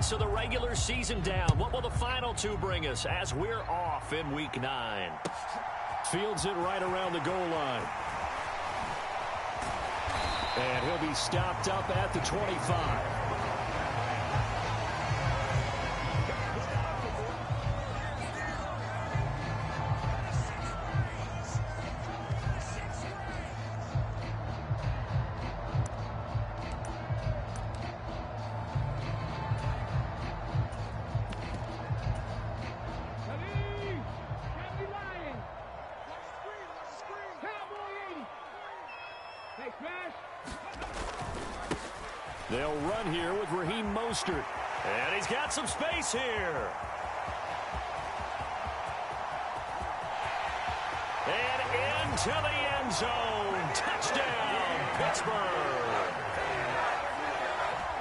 minutes of the regular season down. What will the final two bring us as we're off in Week 9? Fields it right around the goal line. And he'll be stopped up at the 25. They'll run here with Raheem Mostert. And he's got some space here. And into the end zone. Touchdown, Pittsburgh.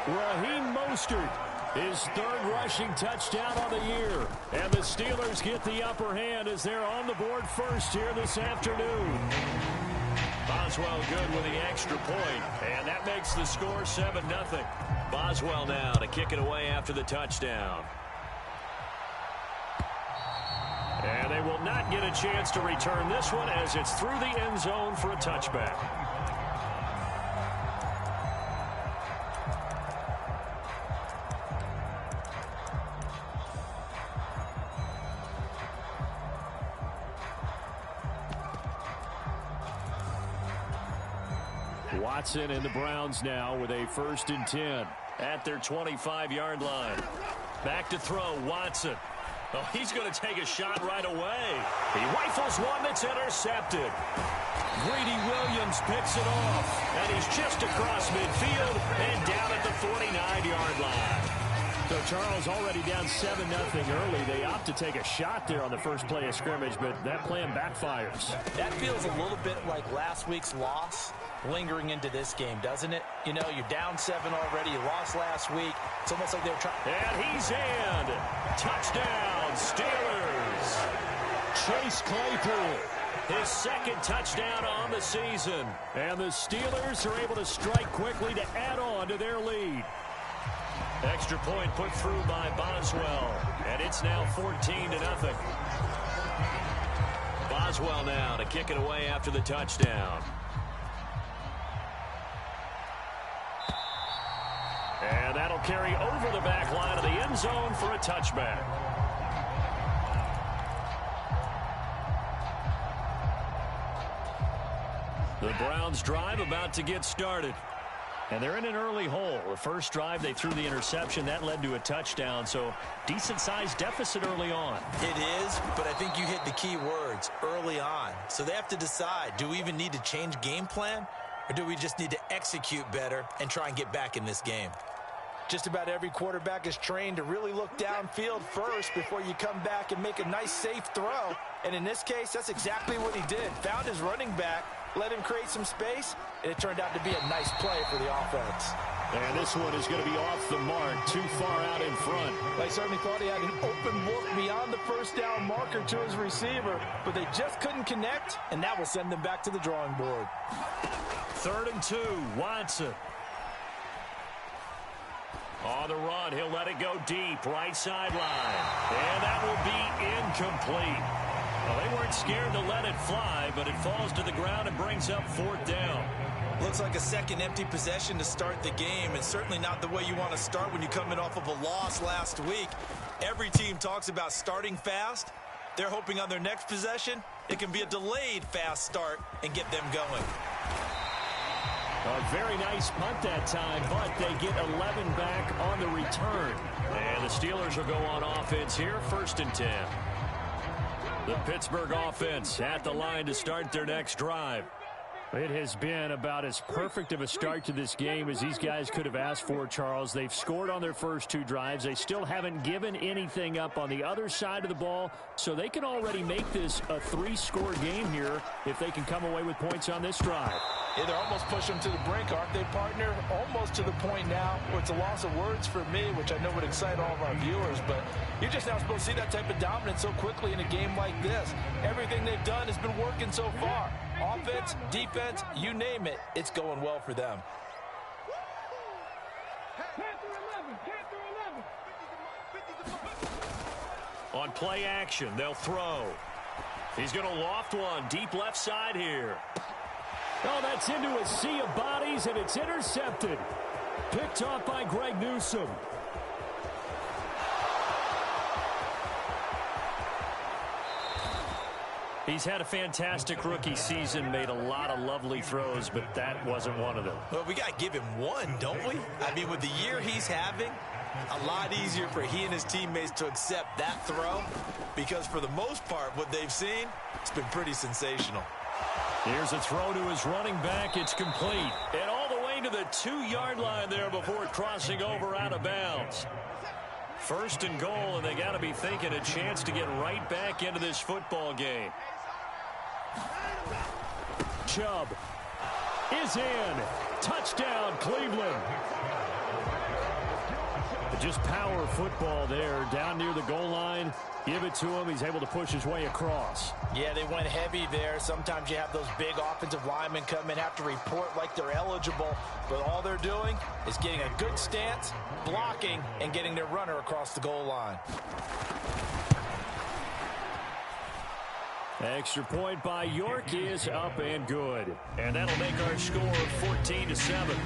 Raheem Mostert, his third rushing touchdown on the year. And the Steelers get the upper hand as they're on the board first here this afternoon. Boswell good with the extra point, and that makes the score 7-0. Boswell now to kick it away after the touchdown. And they will not get a chance to return this one as it's through the end zone for a touchback. Watson and the Browns now with a 1st and 10 at their 25-yard line. Back to throw, Watson. Oh, he's going to take a shot right away. He rifles one that's intercepted. Greedy Williams picks it off, and he's just across midfield and down at the 49-yard line. So Charles already down 7-0 early. They opt to take a shot there on the first play of scrimmage, but that plan backfires. That feels a little bit like last week's loss lingering into this game, doesn't it? You know, you're down 7 already. You lost last week. It's almost like they were trying. And he's in. Touchdown, Steelers. Chase Claypool, his 2nd touchdown on the season. And the Steelers are able to strike quickly to add on to their lead. Extra point put through by Boswell. And it's now 14-0. Boswell now to kick it away after the touchdown. And that'll carry over the back line of the end zone for a touchback. The Browns drive about to get started. And they're in an early hole. The first drive, they threw the interception. That led to a touchdown. So decent-sized deficit early on. It is, but I think you hit the key words, early on. So they have to decide, do we even need to change game plan? Or do we just need to execute better and try and get back in this game? Just about every quarterback is trained to really look downfield first before you come back and make a nice, safe throw. And in this case, that's exactly what he did. Found his running back, let him create some space, and it turned out to be a nice play for the offense. And this one is going to be off the mark, too far out in front. They certainly thought he had an open look beyond the first down marker to his receiver, but they just couldn't connect, and that will send them back to the drawing board. 3rd and 2, Watson. On the run, he'll let it go deep, right sideline. And that will be incomplete. Well, they weren't scared to let it fly, but it falls to the ground and brings up 4th down. Looks like a second empty possession to start the game, and certainly not the way you want to start when you're coming off of a loss last week. Every team talks about starting fast. They're hoping on their next possession, it can be a delayed fast start and get them going. A very nice punt that time, but they get 11 back on the return. And the Steelers will go on offense here, 1st and 10. The Pittsburgh offense at the line to start their next drive. It has been about as perfect of a start to this game as these guys could have asked for, Charles. They've scored on their first 2 drives. They still haven't given anything up on the other side of the ball, so they can already make this a 3-score game here if they can come away with points on this drive. Yeah, they're almost pushing them to the brink, aren't they, partner? Almost to the point now where it's a loss of words for me, which I know would excite all of our viewers, but you're just not supposed to see that type of dominance so quickly in a game like this. Everything they've done has been working so far. Offense, defense, you name it, it's going well for them. On play action, they'll throw. He's going to loft one deep left side here. Oh, that's into a sea of bodies, and it's intercepted. Picked off by Greg Newsome. He's had a fantastic rookie season, made a lot of lovely throws, but that wasn't one of them. Well, we got to give him one, don't we? I mean, with the year he's having, a lot easier for he and his teammates to accept that throw because for the most part, what they've seen, it's been pretty sensational. Here's a throw to his running back. It's complete. And all the way to the 2-yard line there before crossing over out of bounds. First and goal, and they got to be thinking a chance to get right back into this football game. Chubb is in. Touchdown, Cleveland. Just power football there down near the goal line. Give it to him. He's able to push his way across. Yeah, they went heavy there. Sometimes you have those big offensive linemen come in, have to report like they're eligible, but all they're doing is getting a good stance, blocking, and getting their runner across the goal line. Extra point by York is up and good. And that'll make our score 14-7.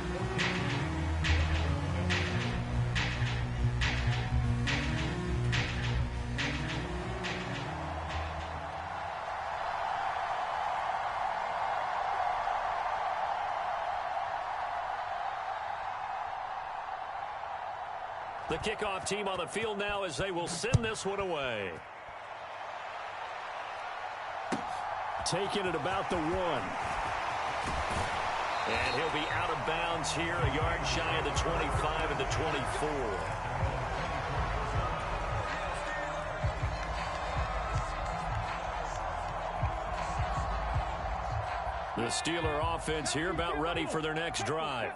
The kickoff team on the field now as they will send this one away. Taking it about the 1. And he'll be out of bounds here, a yard shy of the 25 and the 24. The Steeler offense here about ready for their next drive.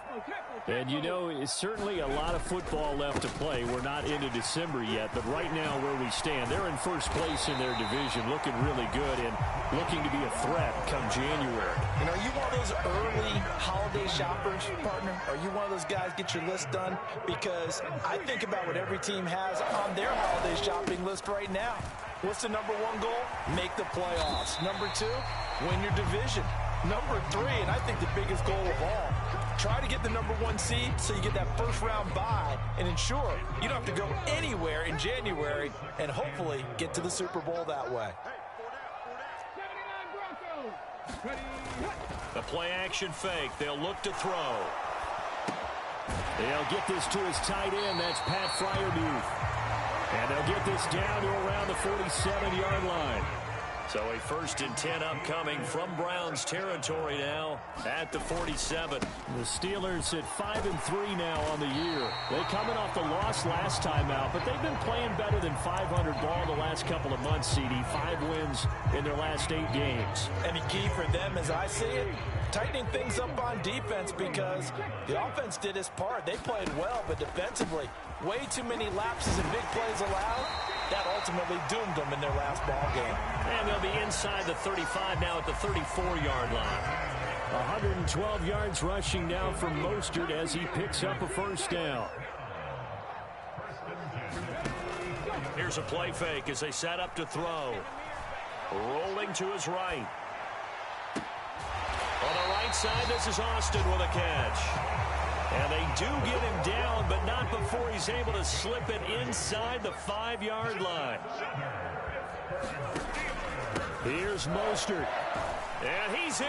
And, you know, it's certainly a lot of football left to play. We're not into December yet, but right now where we stand, they're in first place in their division, looking really good and looking to be a threat come January. And are you one of those early holiday shoppers, partner? Are you one of those guys get your list done? Because I think about what every team has on their holiday shopping list right now. What's the number 1 goal? Make the playoffs. Number 2, win your division. Number 3, and I think the biggest goal of all, try to get the number 1 seed so you get that first-round bye and ensure you don't have to go anywhere in January and hopefully get to the Super Bowl that way. The play-action fake. They'll look to throw. They'll get this to his tight end. That's Pat Fryermuth. And they'll get this down to around the 47-yard line. So a 1st and 10 upcoming from Browns territory now at the 47. The Steelers at 5-3 now on the year. They coming off the loss last time out, but they've been playing better than 500 ball the last couple of months, CD. 5 wins in their last 8 games. And the key for them, as I see it, tightening things up on defense because the offense did its part. They played well, but defensively, way too many lapses and big plays allowed. That ultimately doomed them in their last ball game. And they'll be inside the 35 now at the 34-yard line. 112 yards rushing now from Mostert as he picks up a first down. Here's a play fake as they set up to throw. Rolling to his right. On the right side, this is Austin with a catch. And they do get him down, but not before he's able to slip it inside the 5-yard line. Here's Mostert. And he's in.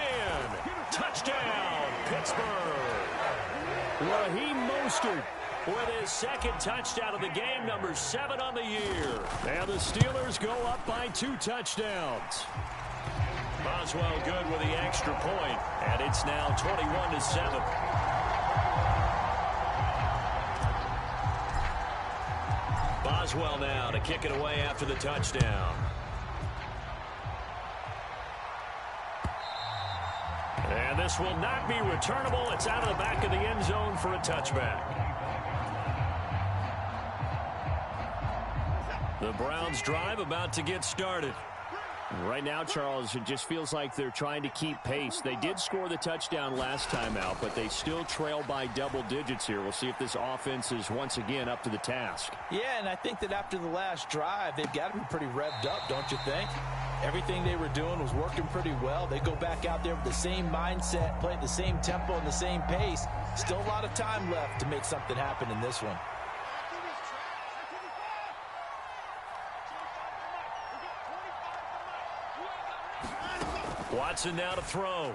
Touchdown, Pittsburgh. Raheem Mostert with his 2nd touchdown of the game, number 7 on the year. And the Steelers go up by 2 touchdowns. Boswell good with the extra point, and it's now 21-7. Boswell now to kick it away after the touchdown. And this will not be returnable. It's out of the back of the end zone for a touchback. The Browns drive about to get started. Right now, Charles, it just feels like they're trying to keep pace. They did score the touchdown last time out, but they still trail by double digits here. We'll see if this offense is once again up to the task. Yeah, and I think that after the last drive, they've got to be pretty revved up, don't you think? Everything they were doing was working pretty well. They go back out there with the same mindset, play at the same tempo and the same pace. Still a lot of time left to make something happen in this one. Watson now to throw.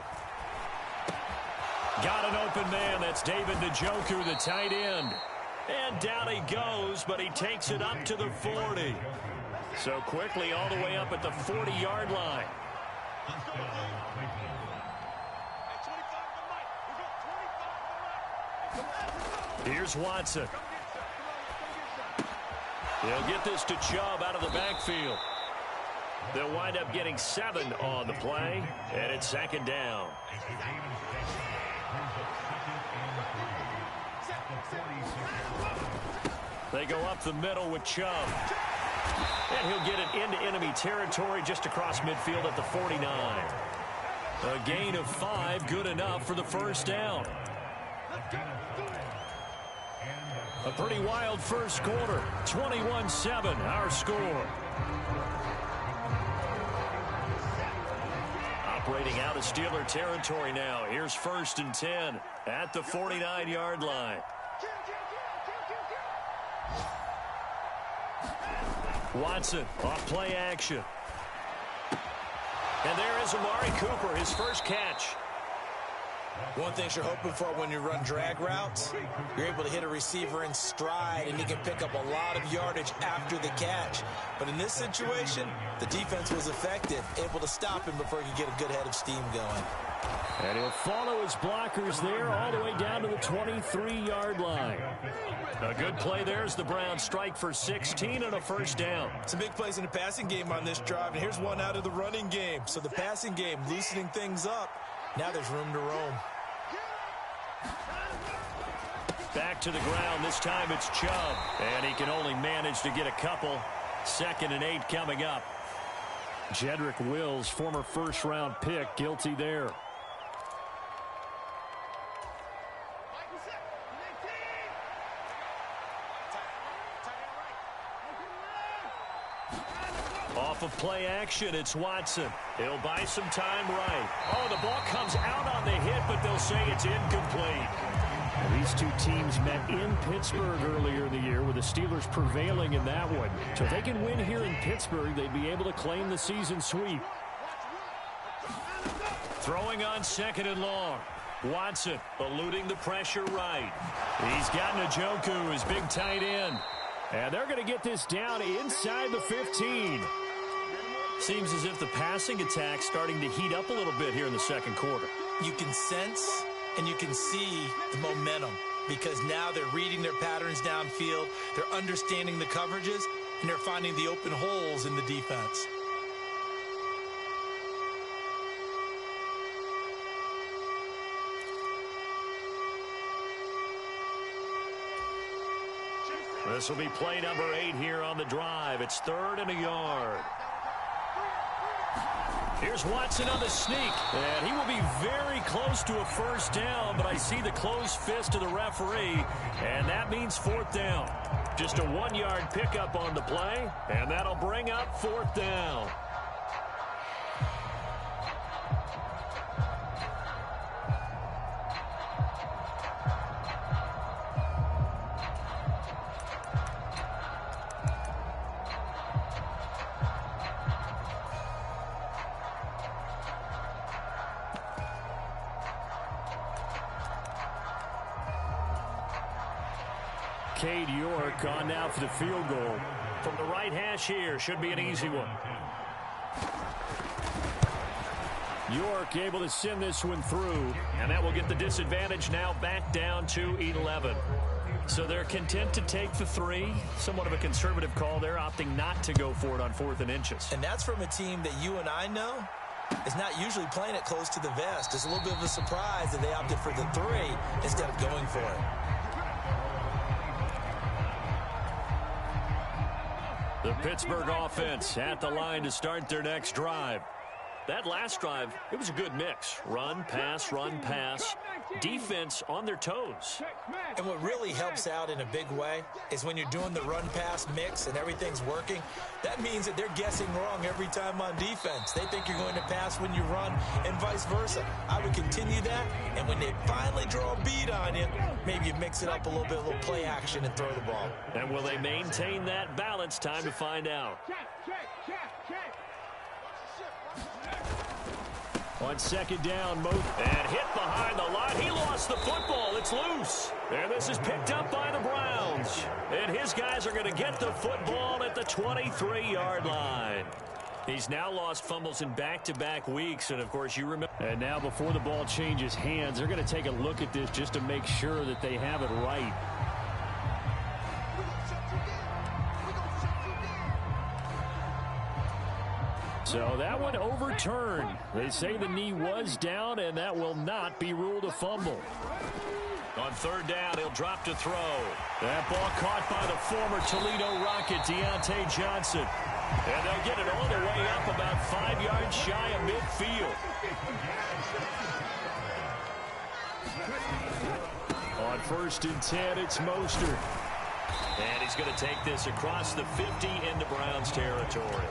Got an open man. That's David Njoku, the tight end. And down he goes, but he takes it up to the 40. So quickly all the way up at the 40-yard line. Here's Watson. He'll get this to Chubb out of the backfield. They'll wind up getting 7 on the play, and it's 2nd down. They go up the middle with Chubb. And he'll get it into enemy territory just across midfield at the 49. A gain of 5, good enough for the first down. A pretty wild first quarter. 21-7, our score. Operating out of Steeler territory now. Here's 1st and 10 at the 49-yard line. Watson off play action. And there is Amari Cooper, his first catch. One thing you're hoping for when you run drag routes, you're able to hit a receiver in stride, and you can pick up a lot of yardage after the catch. But in this situation, the defense was effective, able to stop him before he could get a good head of steam going. And he'll follow his blockers there all the way down to the 23-yard line. A good play there as the Browns strike for 16 and a first down. Some big plays in the passing game on this drive, and here's one out of the running game. So the passing game loosening things up. Now there's room to roam. Back to the ground. This time it's Chubb. And he can only manage to get a couple. 2nd and 8 coming up. Jedrick Wills, former first-round pick, guilty there. Off of play action, it's Watson. He'll buy some time right. Oh, the ball comes out on the hit, but they'll say it's incomplete. These two teams met in Pittsburgh earlier in the year, with the Steelers prevailing in that one. So if they can win here in Pittsburgh, they'd be able to claim the season sweep. Throwing on 2nd and long. Watson eluding the pressure right. He's got Njoku, his big tight end. And they're going to get this down inside the 15. Seems as if the passing attack's starting to heat up a little bit here in the 2nd quarter. You can sense and you can see the momentum, because now they're reading their patterns downfield, they're understanding the coverages, and they're finding the open holes in the defense. This will be play number 8 here on the drive. It's 3rd and a yard. Here's Watson on the sneak, and he will be very close to a first down, but I see the closed fist of the referee, and that means 4th down. Just a 1-yard pickup on the play, and that'll bring up 4th down. Cade York on now for the field goal. From the right hash here, should be an easy one. York able to send this one through. And that will get the disadvantage now back down to 11. So they're content to take the 3. Somewhat of a conservative call there, opting not to go for it on 4th and inches. And that's from a team that you and I know is not usually playing it close to the vest. It's a little bit of a surprise that they opted for the 3 instead of going for it. The Pittsburgh offense at the line to start their next drive. That last drive, it was a good mix. Run, pass, defense on their toes. And what really helps out in a big way is when you're doing the run-pass mix and everything's working, that means that they're guessing wrong every time on defense. They think you're going to pass when you run and vice versa. I would continue that, and when they finally draw a bead on you, maybe you mix it up a little play action and throw the ball. And will they maintain that balance? Time to find out. On second down, and hit behind the line. He lost the football. It's loose. And this is picked up by the Browns. And his guys are going to get the football at the 23-yard line. He's now lost fumbles in back-to-back weeks. And, of course, you remember. And now before the ball changes hands, they're going to take a look at this just to make sure that they have it right. So that one overturned. They say the knee was down, and that will not be ruled a fumble. On third down, he'll drop to throw. That ball caught by the former Toledo Rocket, Deontay Johnson. And they'll get it all the way up about 5 yards shy of midfield. On first and 10, it's Mostert. And he's going to take this across the 50 into Browns territory.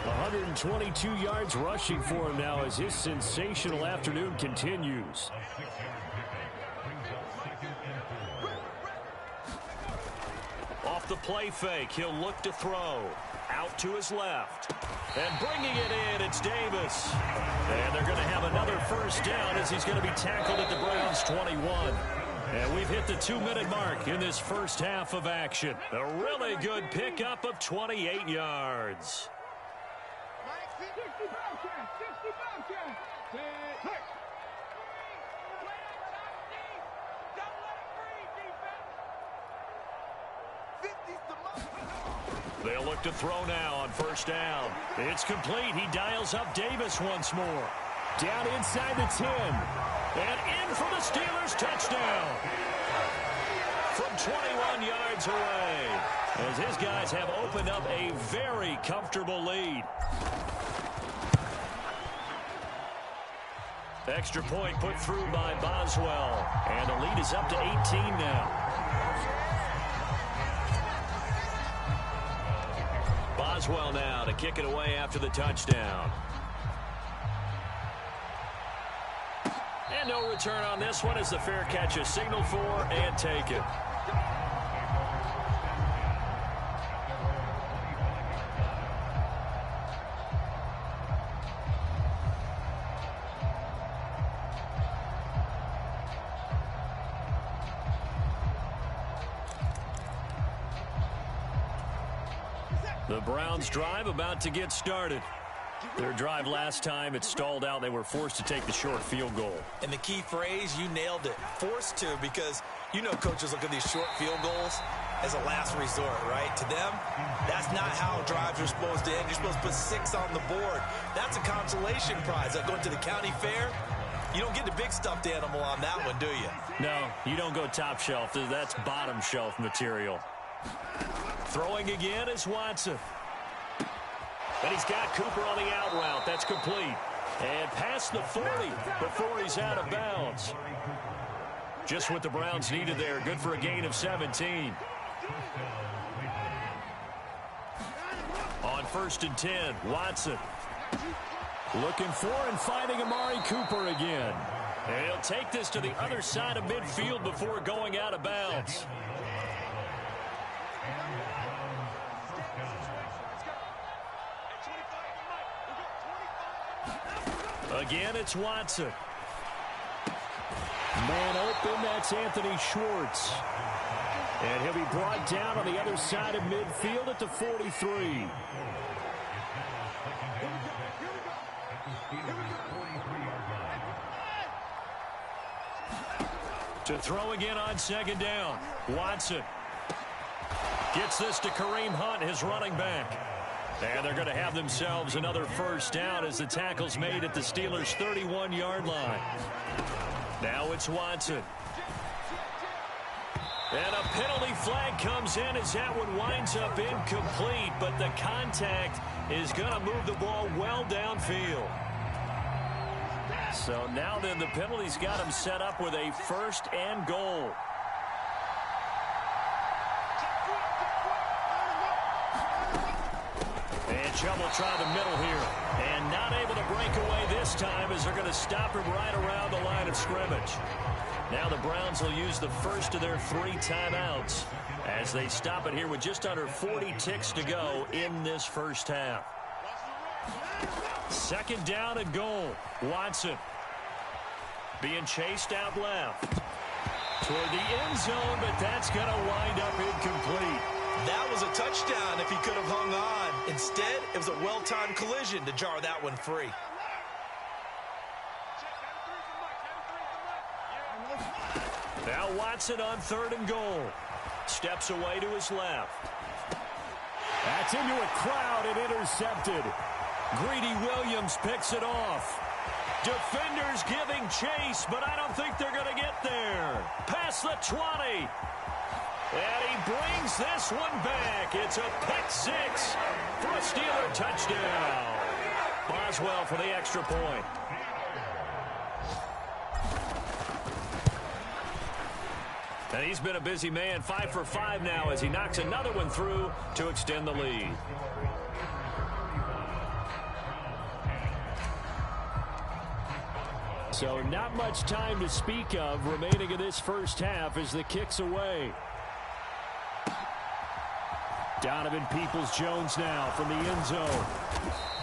122 yards rushing for him now as his sensational afternoon continues. Off the play fake, he'll look to throw. Out to his left. And bringing it in, it's Davis. And they're going to have another first down as he's going to be tackled at the Browns 21. And we've hit the 2-minute mark in this first half of action. A really good pickup of 28 yards. They'll look to throw now on first down. It's complete. He dials up Davis once more. Down inside the 10. And in for the Steelers touchdown. From 21 yards away. As his guys have opened up a very comfortable lead. Extra point put through by Boswell. And the lead is up to 18 now. Boswell now to kick it away after the touchdown. And no return on this one as the fair catch is signaled for and taken. The Browns drive about to get started. Their drive last time, it stalled out. They were forced to take the short field goal. And the key phrase, you nailed it. Forced to, because you know coaches look at these short field goals as a last resort, right? To them, that's not how drives are supposed to end. You're supposed to put 6 on the board. That's a consolation prize. Like going to the county fair, you don't get the big stuffed animal on that one, do you? No, you don't go top shelf. That's bottom shelf material. Throwing again is Watson. And he's got Cooper on the out route. That's complete. And past the 40 before he's out of bounds. Just what the Browns needed there. Good for a gain of 17. On first and 10, Watson. Looking for and finding Amari Cooper again. And he'll take this to the other side of midfield before going out of bounds. Again, it's Watson. Man open, that's Anthony Schwartz. And he'll be brought down on the other side of midfield at the 43. To throw again on second down. Watson gets this to Kareem Hunt, his running back. And they're going to have themselves another first down as the tackle's made at the Steelers' 31-yard line. Now it's Watson. And a penalty flag comes in as that one winds up incomplete, but the contact is going to move the ball well downfield. So now then the penalty's got him set up with a 1st and goal. And Chubb will try the middle here. And not able to break away this time as they're going to stop him right around the line of scrimmage. Now the Browns will use the first of their 3 timeouts as they stop it here with just under 40 ticks to go in this first half. 2nd down and goal. Watson being chased out left toward the end zone, but that's going to wind up incomplete. That was a touchdown if he could have hung on. Instead, it was a well-timed collision to jar that one free. Now Watson on 3rd and goal. Steps away to his left. That's into a crowd and intercepted. Greedy Williams picks it off. Defenders giving chase, but I don't think they're going to get there. Past the 20. And he brings this one back. It's a pick 6 for a Steeler touchdown. Boswell for the extra point. And he's been a busy man, 5 for 5 now as he knocks another one through to extend the lead. So not much time to speak of remaining in this first half as the kick's away. Donovan Peoples-Jones now from the end zone.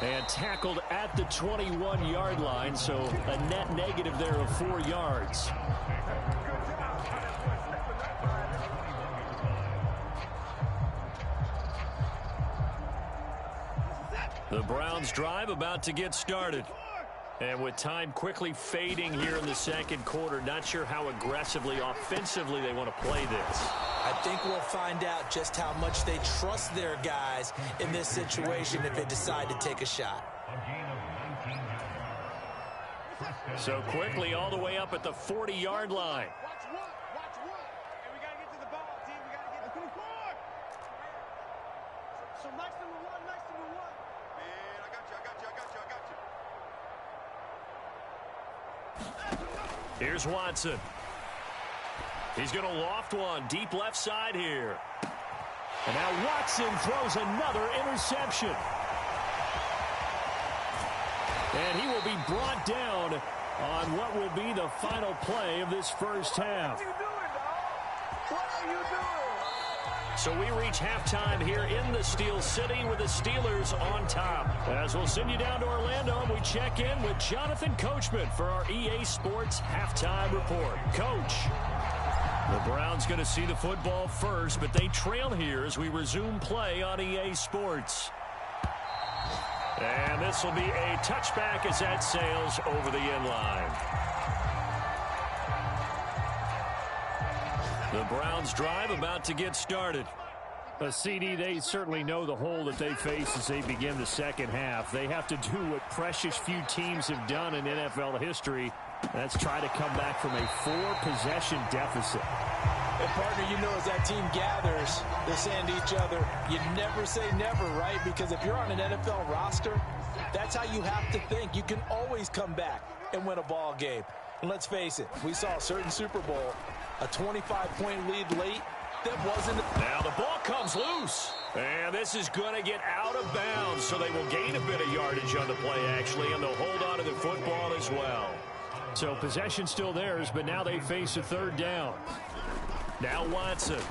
And tackled at the 21-yard line, so a net negative there of 4 yards. The Browns drive about to get started. And with time quickly fading here in the 2nd quarter, not sure how aggressively, offensively they want to play this. I think we'll find out just how much they trust their guys in this situation if they decide to take a shot. So quickly all the way up at the 40-yard line. Here's Watson. He's going to loft one deep left side here. And now Watson throws another interception. And he will be brought down on what will be the final play of this first half. What are you doing? So we reach halftime here in the Steel City with the Steelers on top. As we'll send you down to Orlando, and we check in with Jonathan Coachman for our EA Sports Halftime Report. Coach, the Browns going to see the football first, but they trail here as we resume play on EA Sports. And this will be a touchback as that sails over the end line. The Browns drive about to get started. CD, they certainly know the hole that they face as they begin the second half. They have to do what precious few teams have done in NFL history. That's try to come back from a 4-possession deficit. And partner, you know, as that team gathers, they're saying to each other, you never say never, right? Because if you're on an NFL roster, that's how you have to think. You can always come back and win a ball game. And let's face it, we saw a certain Super Bowl, a 25-point lead late. That wasn't. Now the ball comes loose. And this is going to get out of bounds, so they will gain a bit of yardage on the play, actually, and they'll hold on to the football as well. So possession still theirs, but now they face a third down. Now Watson.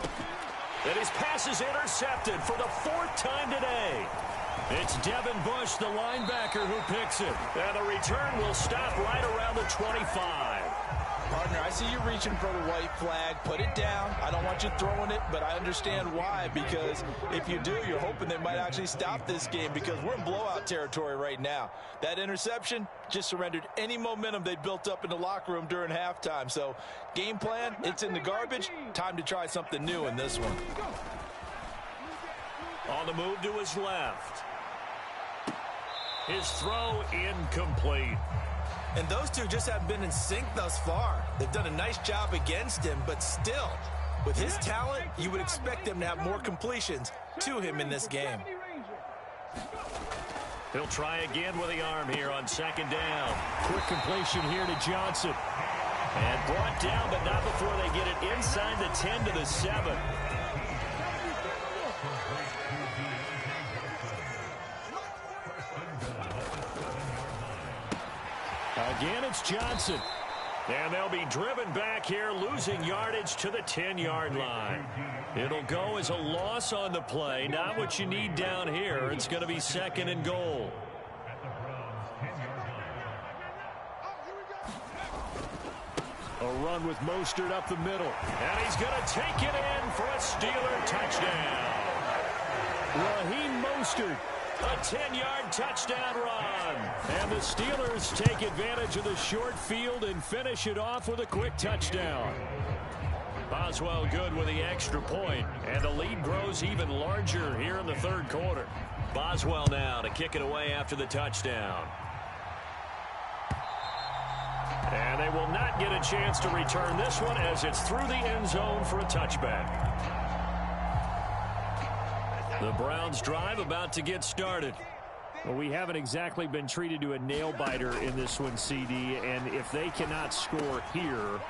And his pass is intercepted for the 4th time today. It's Devin Bush, the linebacker, who picks it. And the return will stop right around the 25. Partner, I see you reaching for the white flag. Put it down. I don't want you throwing it, but I understand why. Because if you do, you're hoping they might actually stop this game because we're in blowout territory right now. That interception just surrendered any momentum they built up in the locker room during halftime. So game plan, it's in the garbage. Time to try something new in this one. On the move to his left. His throw incomplete. And those two just haven't been in sync thus far. They've done a nice job against him, but still, With his talent, you would expect them to have more completions to him in this game. He'll try again with the arm here on second down. Quick completion here to Johnson. And brought down, but not before they get it inside the 10 to the 7. Again, it's Johnson. And they'll be driven back here, losing yardage to the 10-yard line. It'll go as a loss on the play. Not what you need down here. It's going to be second and goal. A run with Mostert up the middle. And he's going to take it in for a Steeler touchdown. Raheem Mostert. A 10-yard touchdown run. And the Steelers take advantage of the short field and finish it off with a quick touchdown. Boswell good with the extra point, and the lead grows even larger here in the third quarter. Boswell now to kick it away after the touchdown. And they will not get a chance to return this one as it's through the end zone for a touchback. The Browns drive about to get started. Well, we haven't exactly been treated to a nail-biter in this one, CD, and if they cannot score here,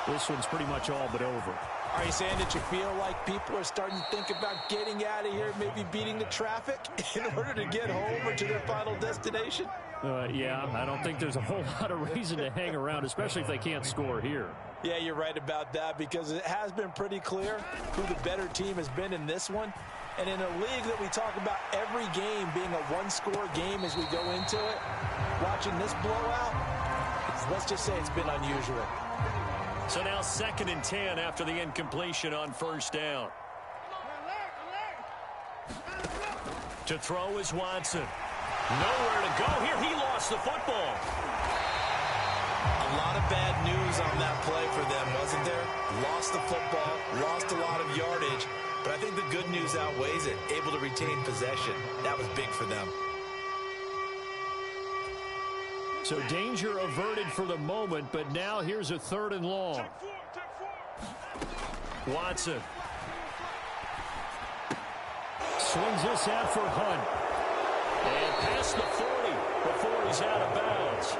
this one's pretty much all but over. Are you saying that you feel like people are starting to think about getting out of here, maybe beating the traffic in order to get home or to their final destination? Yeah, I don't think there's a whole lot of reason to hang around, especially if they can't score here. Yeah, you're right about that because it has been pretty clear who the better team has been in this one. And in a league that we talk about every game being a one-score game as we go into it, watching this blowout, let's just say it's been unusual. So now second and 10 after the incompletion on first down. To throw is Watson. Nowhere to go here. He lost the football. A lot of bad news on that play for them, wasn't there? Lost the football, lost a lot of yardage, but I think the good news outweighs it. Able to retain possession. That was big for them. So danger averted for the moment, but now here's a third and long. Watson. Swings this out for Hunt. And past the 40 before he's out of bounds.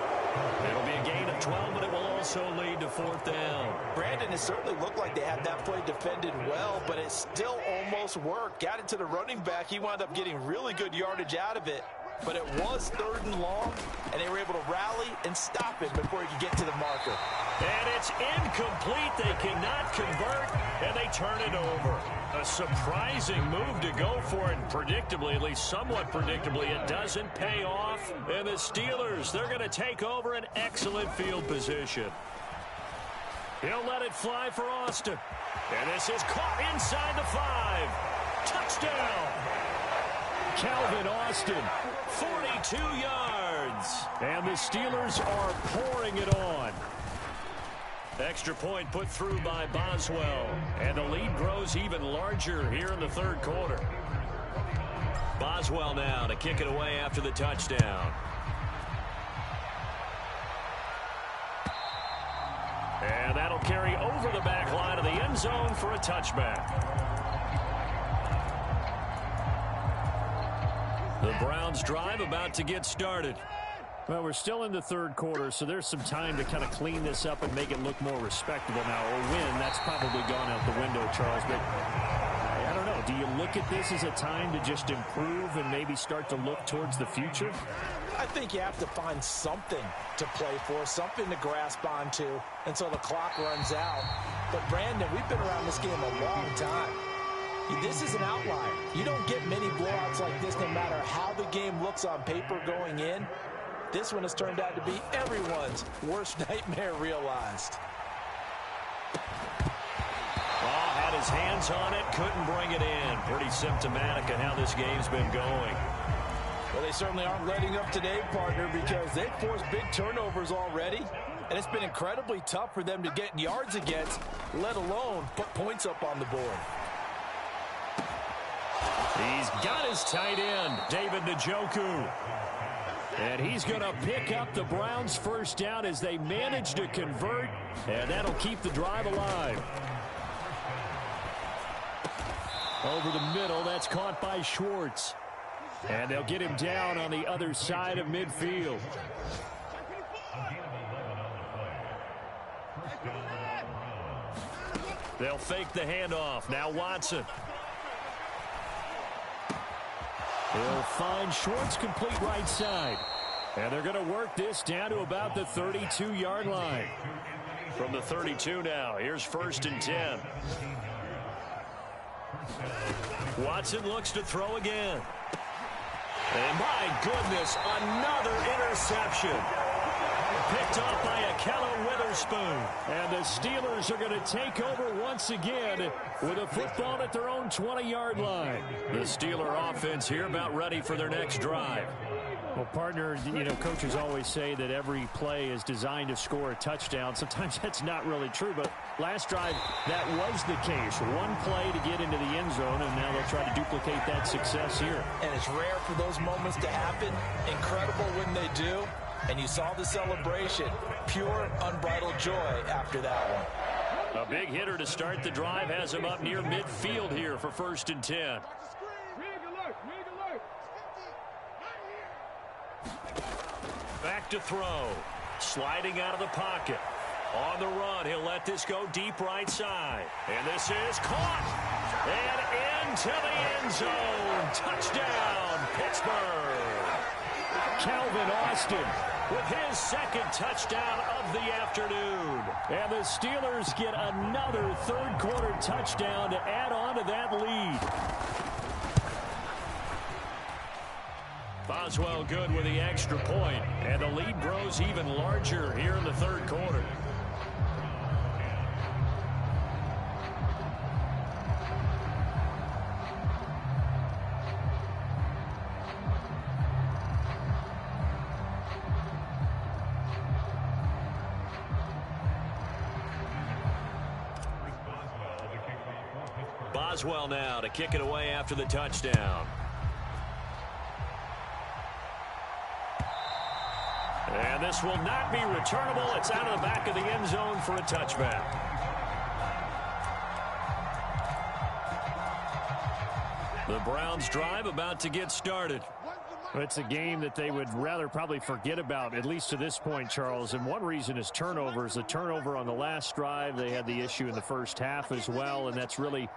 It'll be a gain of 12, but it will also lead to fourth down. Brandon, it certainly looked like they had that play defended well, but it still almost worked. Got it to the running back. He wound up getting really good yardage out of it. But it was third and long, and they were able to rally and stop it before he could get to the marker. And it's incomplete. They cannot convert, and they turn it over. A surprising move to go for it. Predictably, at least somewhat predictably, it doesn't pay off. And the Steelers, they're going to take over an excellent field position. He'll let it fly for Austin. And this is caught inside the 5. Touchdown. Calvin Austin. 42 yards. And the Steelers are pouring it on. Extra point put through by Boswell. And the lead grows even larger here in the third quarter. Boswell now to kick it away after the touchdown. And that'll carry over the back line of the end zone for a touchback. The Browns drive about to get started. Well, we're still in the third quarter, so there's some time to kind of clean this up and make it look more respectable now. Or win, that's probably gone out the window, Charles. But I don't know. Do you look at this as a time to just improve and maybe start to look towards the future? I think you have to find something to play for, something to grasp onto until the clock runs out. But, Brandon, we've been around this game a long time. This is an outlier. You don't get many blowouts like this no matter how the game looks on paper going in. This one has turned out to be everyone's worst nightmare realized. Had his hands on it, couldn't bring it in. Pretty symptomatic of how this game's been going. Well, they certainly aren't letting up today, partner, because they've forced big turnovers already. And it's been incredibly tough for them to get yards against, let alone put points up on the board. He's got his tight end, David Njoku. And he's going to pick up the Browns' first down as they manage to convert, and that'll keep the drive alive. Over the middle, that's caught by Schwartz. And they'll get him down on the other side of midfield. They'll fake the handoff. Now Watson. He'll find Schwartz complete right side. And they're going to work this down to about the 32-yard line. From the 32 now, here's 1st and 10. Watson looks to throw again. And my goodness, another interception. Picked off by Akello Witherspoon. And the Steelers are going to take over once again with a football at their own 20-yard line. The Steeler offense here about ready for their next drive. Well, partner, you know, coaches always say that every play is designed to score a touchdown. Sometimes that's not really true, but last drive, that was the case. One play to get into the end zone, and now they'll try to duplicate that success here. And it's rare for those moments to happen. Incredible when they do. And you saw the celebration. Pure, unbridled joy after that one. A big hitter to start the drive has him up near midfield here for 1st and 10. Back to throw. Sliding out of the pocket. On the run, he'll let this go deep right side. And this is caught. And into the end zone. Touchdown, Pittsburgh. Calvin Austin with his 2nd touchdown of the afternoon. And the Steelers get another 3rd quarter touchdown to add on to that lead. Boswell good with the extra point, and the lead grows even larger here in the 3rd quarter. Boswell now to kick it away after the touchdown. And this will not be returnable. It's out of the back of the end zone for a touchback. The Browns drive about to get started. It's a game that they would rather probably forget about, at least to this point, Charles. And one reason is turnovers. The turnover on the last drive, they had the issue in the first half as well, and that's really,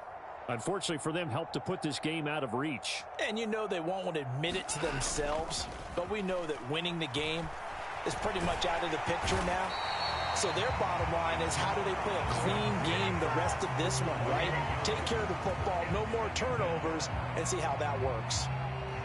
unfortunately for them, helped to put this game out of reach. And you know they won't admit it to themselves, but we know that winning the game is pretty much out of the picture now. So their bottom line is, how do they play a clean game the rest of this one, right? Take care of the football, no more turnovers, and see how that works.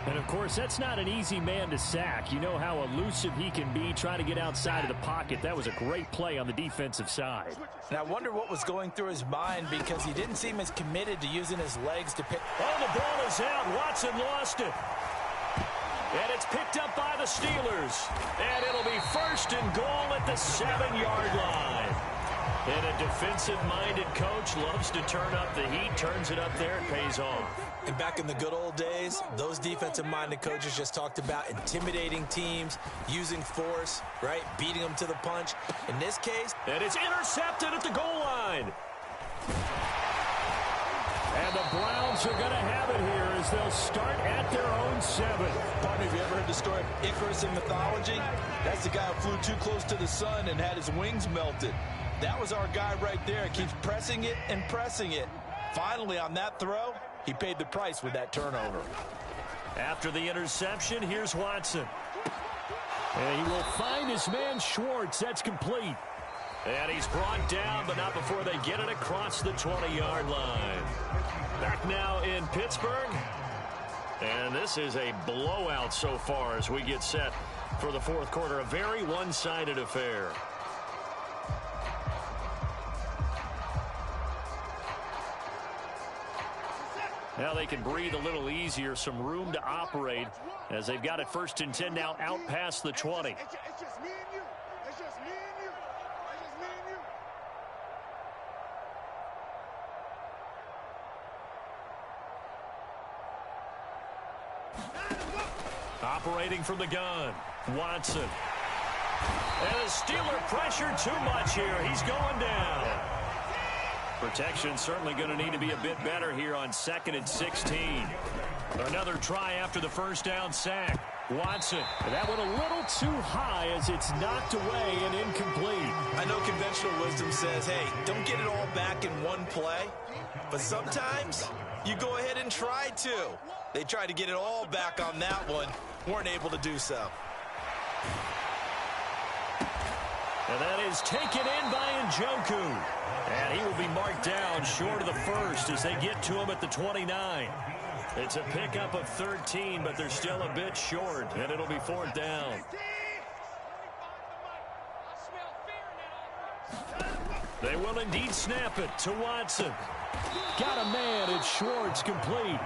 And, of course, that's not an easy man to sack. You know how elusive he can be trying to get outside of the pocket. That was a great play on the defensive side. And I wonder what was going through his mind, because he didn't seem as committed to using his legs to pick. Oh, the ball is out. Watson lost it. And it's picked up by the Steelers. And it'll be 1st and goal at the 7-yard line. And a defensive-minded coach loves to turn up the heat, turns it up there, and pays off. And back in the good old days, those defensive-minded coaches just talked about intimidating teams, using force, right, beating them to the punch. In this case, and it's intercepted at the goal line. And the Browns are going to have it here as they'll start at their own 7. Partner, have you ever heard the story of Icarus in mythology? That's the guy who flew too close to the sun and had his wings melted. That was our guy right there. Keeps pressing it and pressing it. Finally, on that throw, he paid the price with that turnover. After the interception, here's Watson. And he will find his man Schwartz. That's complete. And he's brought down, but not before they get it across the 20-yard line. Back now in Pittsburgh. And this is a blowout so far as we get set for the 4th quarter. A very one-sided affair. Now they can breathe a little easier, some room to operate as they've got it 1st and 10 now out past the 20. It's just me and you. It's just me and you. It's just me and you. Operating from the gun, Watson. And the Steeler pressure too much here. He's going down. Protection certainly going to need to be a bit better here on 2nd and 16. Another try after the first down sack. Watson. And that went a little too high as it's knocked away and incomplete. I know conventional wisdom says, hey, don't get it all back in one play. But sometimes you go ahead and try to. They tried to get it all back on that one. Weren't able to do so. And that is taken in by Njoku. And he will be marked down short of the first as they get to him at the 29. It's a pickup of 13, but they're still a bit short, and it'll be 4th down. They will indeed snap it to Watson. Got a man, it's Schwartz, complete.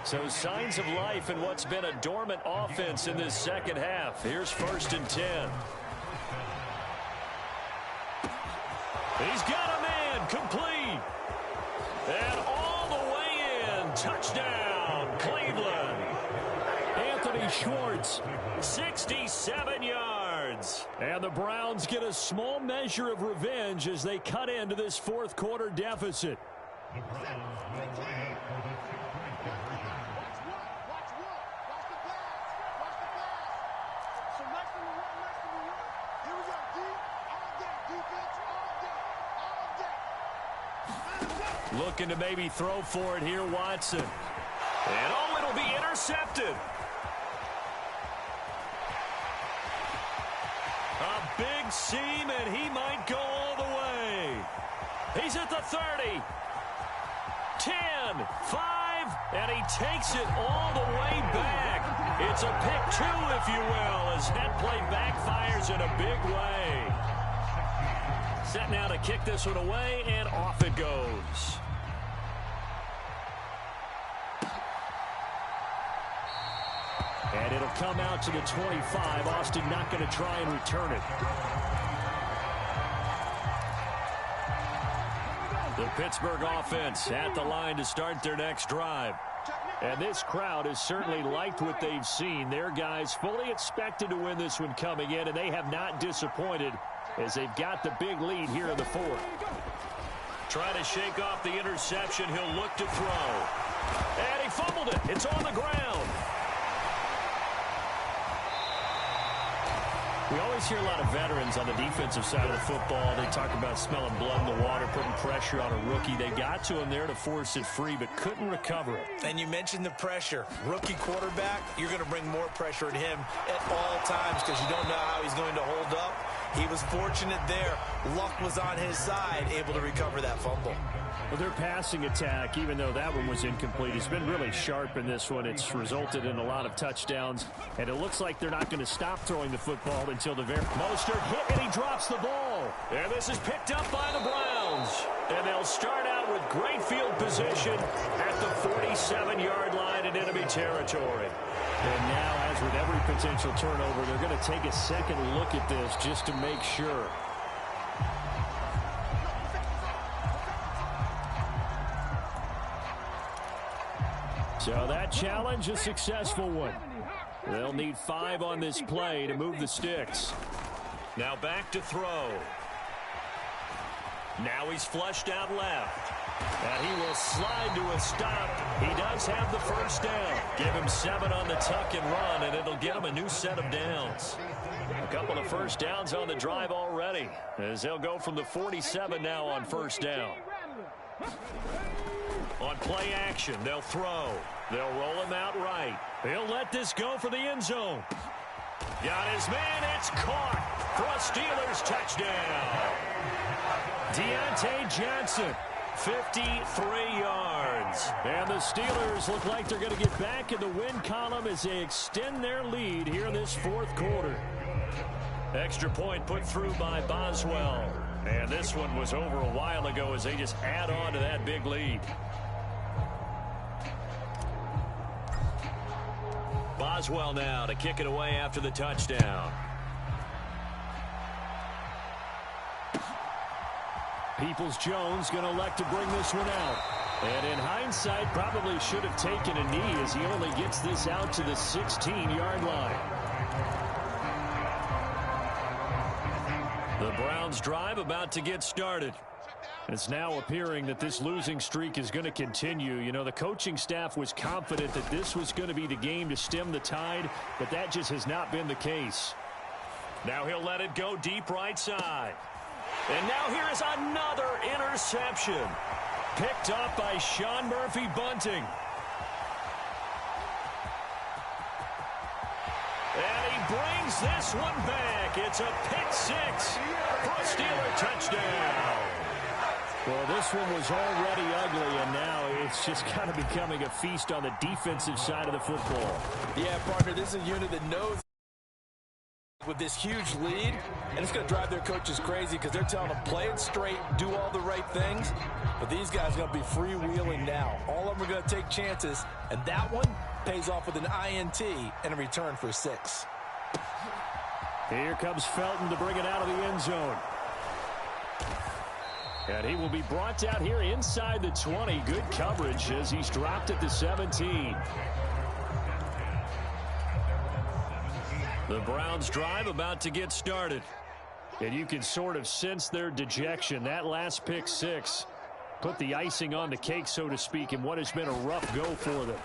So signs of life in what's been a dormant offense in this second half. Here's 1st and 10. He's got a man, complete. And all the way in, touchdown, Cleveland. Anthony Schwartz, 67 yards. And the Browns get a small measure of revenge as they cut into this fourth quarter deficit. Looking to maybe throw for it here, Watson. And oh, it'll be intercepted. A big seam, and he might go all the way. He's at the 30. 10, 5, and he takes it all the way back. It's a pick two, if you will, as that play backfires in a big way. Set now to kick this one away, and off it goes. And it'll come out to the 25. Austin not going to try and return it. The Pittsburgh offense at the line to start their next drive. And this crowd has certainly liked what they've seen. Their guys fully expected to win this one coming in, and they have not disappointed as they've got the big lead here in the fourth. Trying to shake off the interception. He'll look to throw. And he fumbled it. It's on the ground. We always hear a lot of veterans on the defensive side of the football. They talk about smelling blood in the water, putting pressure on a rookie. They got to him there to force it free, but couldn't recover it. And you mentioned the pressure. Rookie quarterback, you're going to bring more pressure at him at all times because you don't know how he's going to hold up. He was fortunate there. Luck was on his side, able to recover that fumble. Well, their passing attack, even though that one was incomplete, has been really sharp in this one. It's resulted in a lot of touchdowns, and it looks like they're not going to stop throwing the football until the very... Mostert hit, and he drops the ball. And this is picked up by the Browns. And they'll start out with great field position at the 47-yard line in enemy territory. And now, as with every potential turnover, they're going to take a second look at this just to make sure. So that challenge, a successful one. They'll need 5 on this play to move the sticks. Now back to throw. Now he's flushed out left. And he will slide to a stop. He does have the first down. Give him 7 on the tuck and run, and it'll get him a new set of downs. A couple of first downs on the drive already, as they'll go from the 47 now on first down. On play action, they'll throw. They'll roll him out right. He'll let this go for the end zone. Got his man. It's caught for a Steelers touchdown. Deontay Johnson, 53 yards. And the Steelers look like they're going to get back in the win column as they extend their lead here in this fourth quarter. Extra point put through by Boswell. And this one was over a while ago as they just add on to that big lead. Boswell now to kick it away after the touchdown. Peoples-Jones going to elect to bring this one out. And in hindsight, probably should have taken a knee as he only gets this out to the 16-yard line. The Browns drive about to get started. It's now appearing that this losing streak is going to continue. You know, the coaching staff was confident that this was going to be the game to stem the tide, but that just has not been the case. Now he'll let it go deep right side. And now here is another interception. Picked up by Sean Murphy-Bunting. And he brings this one back. It's a pick six for a Steeler touchdown. Well, this one was already ugly, and now it's just kind of becoming a feast on the defensive side of the football. Yeah, partner, this is a unit that knows with this huge lead, and it's going to drive their coaches crazy because they're telling them play it straight, do all the right things, but these guys are going to be freewheeling now. All of them are going to take chances, and that one pays off with an INT and a return for 6. Here comes Felton to bring it out of the end zone. And he will be brought down here inside the 20. Good coverage as he's dropped at the 17. The Browns drive about to get started. And you can sort of sense their dejection. That last pick six put the icing on the cake, so to speak, in what has been a rough go for them.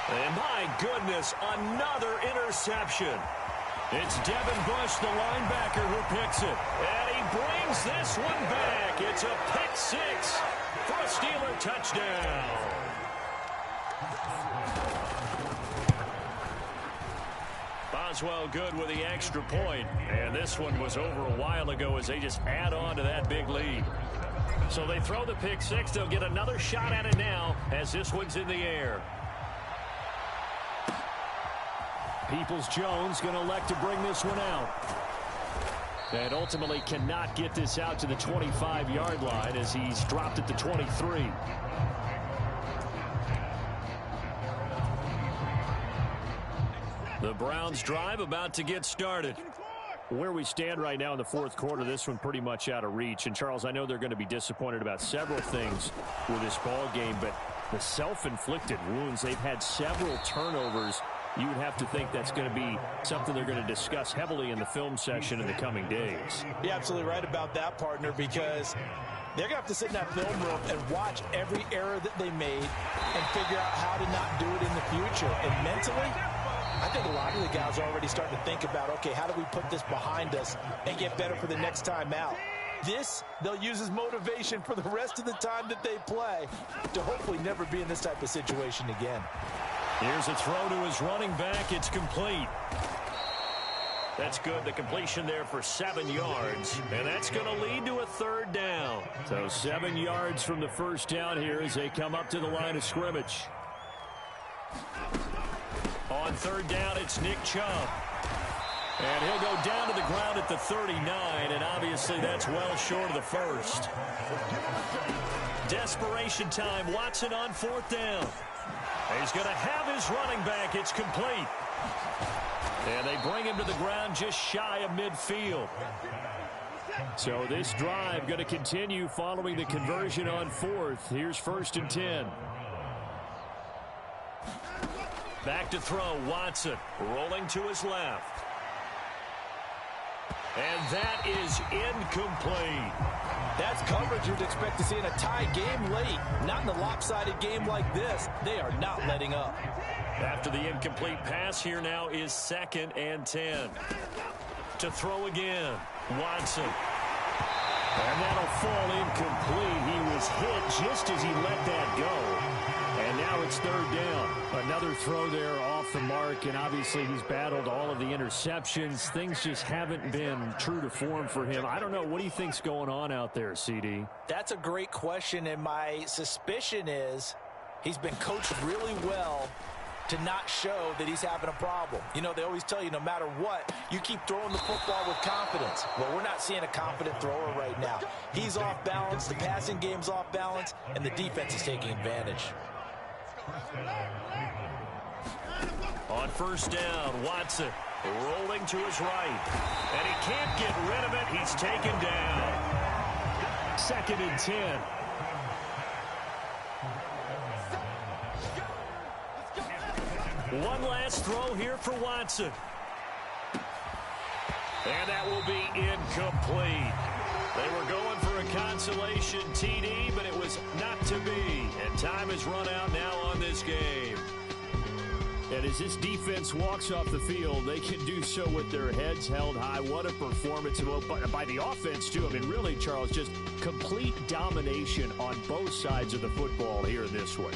And my goodness, another interception. It's Devin Bush, the linebacker, who picks it. And he brings this one back. It's a pick six for a Steeler touchdown. Boswell good with the extra point. And this one was over a while ago as they just add on to that big lead. So they throw the pick six. They'll get another shot at it now as this one's in the air. Peoples-Jones going to elect to bring this one out. And ultimately cannot get this out to the 25-yard line as he's dropped at the 23. The Browns drive about to get started. Where we stand right now in the fourth quarter, this one pretty much out of reach. And, Charles, I know they're going to be disappointed about several things with this ball game, but the self-inflicted wounds, they've had several turnovers. You would have to think that's going to be something they're going to discuss heavily in the film session in the coming days. You're absolutely right about that, partner, because they're going to have to sit in that film room and watch every error that they made and figure out how to not do it in the future. And mentally, I think a lot of the guys are already starting to think about, okay, how do we put this behind us and get better for the next time out? This, they'll use as motivation for the rest of the time that they play to hopefully never be in this type of situation again. Here's a throw to his running back. It's complete. That's good. The completion there for 7 yards. And that's going to lead to a third down. So 7 yards from the first down here as they come up to the line of scrimmage. On third down, it's Nick Chubb. And he'll go down to the ground at the 39. And obviously that's well short of the first. Desperation time. Watson on fourth down. He's going to have his running back. It's complete. And they bring him to the ground just shy of midfield. So this drive going to continue following the conversion on fourth. Here's 1st and 10. Back to throw. Watson rolling to his left. And that is incomplete. That's coverage you'd expect to see in a tie game late. Not in a lopsided game like this. They are not letting up. After the incomplete pass, here now is 2nd and 10. To throw again. Watson. And that'll fall incomplete. He was hit just as he let that go. And now it's 3rd down. Another throw there off the mark, and obviously he's battled all of the interceptions. Things just haven't been true to form for him. I don't know. What do you think's going on out there, CD? That's a great question, and my suspicion is he's been coached really well to not show that he's having a problem. You know, they always tell you no matter what, you keep throwing the football with confidence. Well, we're not seeing a confident thrower right now. He's off balance, the passing game's off balance, and the defense is taking advantage. On first down, Watson rolling to his right. And he can't get rid of it. He's taken down. 2nd and 10. One last throw here for Watson. And that will be incomplete. They were going for a consolation TD, but it was not to be. And time has run out now on this game. And as this defense walks off the field, they can do so with their heads held high. What a performance by the offense, too. I mean, really, Charles, just complete domination on both sides of the football here in this one.